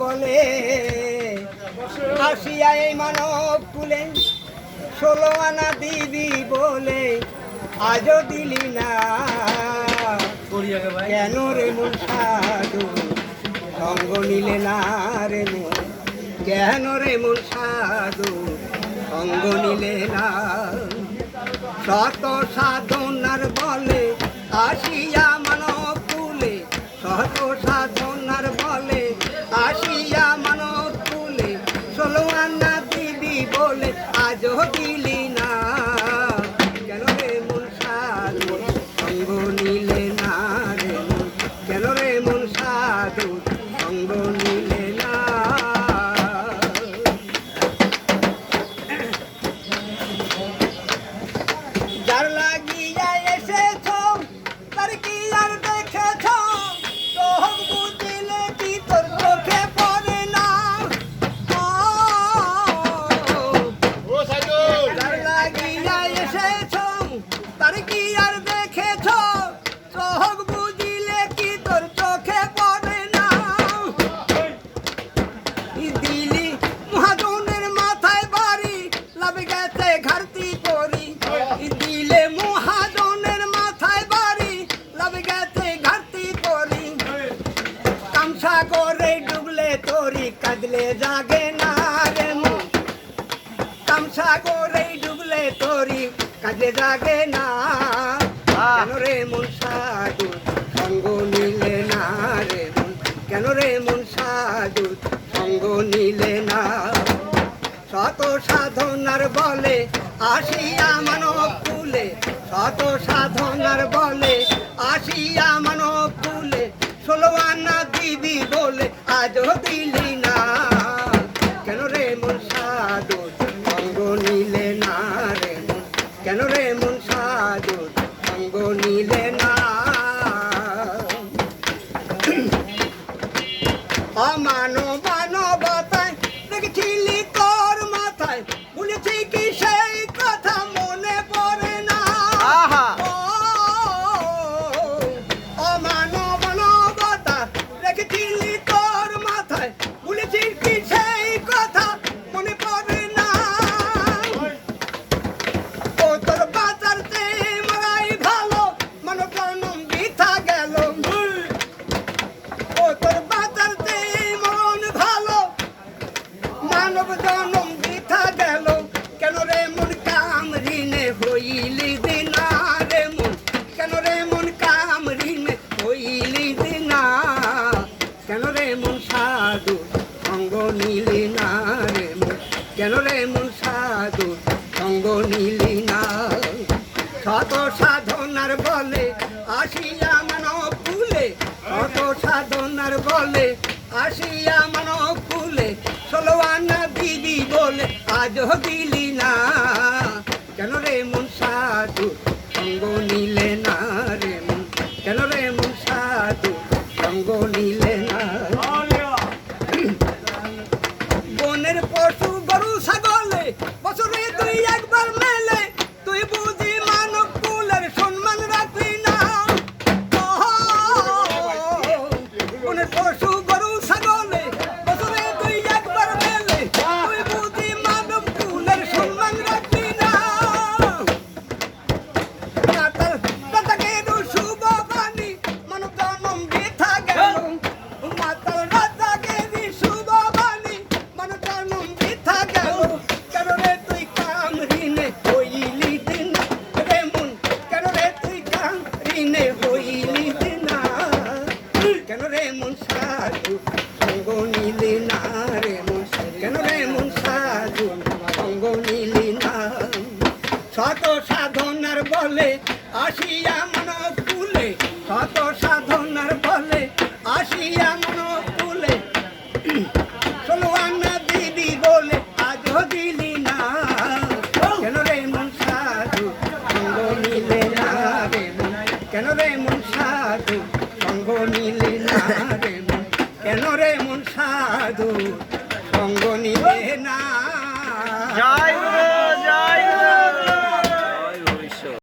বলে আসিয়া এই মানব কুলে 16 আনা দিবি বলে আজও দিলি না কেন রে মন সাধু সঙ্গ নিলে না রে মন কেন রে মন সাধু সঙ্গ নিলে না শত সাধনার বলে আসিয়া মানব কুলে শত সাধনার বলে আসিয়া মানব কুলে 16 আনা দিবি বলে আজও দিলি না কেন রে মন সাধু সঙ্গ নিলে না রে মন কেন রে মন সাধু সঙ্গ নিলে না যার লাগিয়া এসেছ তার কি আর দেখেছ তোর বুঝিলে কি তোর চোখে পড়ে না যার লাগিয়া এসেছ তার কি আর দেখেছ চোখ বুঝিলে কি তোর চোখে পড়ে না দিলি মহাজনের মাথায় বাড়ি লাভ গেছে ঘাটতি করি দিলে মহাজনের মাথায় বাড়ি লাভ গেছে ঘাটতি করি কামসা করে ডুবলে তোরি কাঁদলে জাগে না রে মন কামসা করে ডুবলে তোরি কাঁদলে জাগে না কেন রে মন সাধু সঙ্গ নিলে না রে মন কেন রে মন সাধু সঙ্গ নিলে না শত সাধনার বলে আসিয়া মানব কুলে শত সাধনার বলে আসিয়া মানব কুলে 16 আনা দিবি বলে আজও দিলি না কেন রে মন সাধু সঙ্গ নিলে না রে মন কেন রে মন সাধু সঙ্গ নিলে না মানবতায় দেখছিলি তোর মাথায় বলেছি কি সেই কথা মনে পড়ে না মানবতা দেখছিলি তোর মাথায় বলেছি কি সেই কথা মনে পড়ে না ও তোর বাঁচাতে মারাই ভালো মানব জন্ম বৃথা গেল ও তোর বাঁচাতে মরণ ভালো মানব জন্ম বৃথা গেল কেন রে মন কাম ঋণে হইলি দিনা রে মন কেন রে মন কাম ঋণে হইলি দিনা কেন রে মন সাধু সঙ্গ নিলি না রে মন কেন রে মন সাধু সঙ্গ নিলি না শত সাধনার বলে আসিয়া মানব কুলে শত সাধনার বলে আসিয়া মানব কুলে 16 আনা দিবি বলে আজও দিলি না কেন রে মন সাধু সঙ্গ নিলে না রে মন কেন রে মন সাধু সঙ্গ নিলে না বনের পশু গরু ছাগলে বছরে তুই একবার মেলে তুই বুঝি মানব কুলের সম্মান রাখলি না বনের পশু গরু ছাগলে বছরে তুই একবার মেলে তুই বুঝি মানব কুলের সম্মান রাখলি না তাকে শুভ বাণী মানব জন্ম বৃথা গেল মাতাল রাজাকে শুভ বাণী মানব জন্ম বৃথা গেল কেন রে তুই কাম ঋণে হইলি দিনা রে মন কেন রে তুই কাম ঋণে হইলি দিনা কেন রে মন সাধু সঙ্গ নিলি না রে মন কেন রে মন সাধু সঙ্গ নিলি না শত সাধনার বলে আসিয়া মানব কুলে শত সাধনার বলে আসিয়া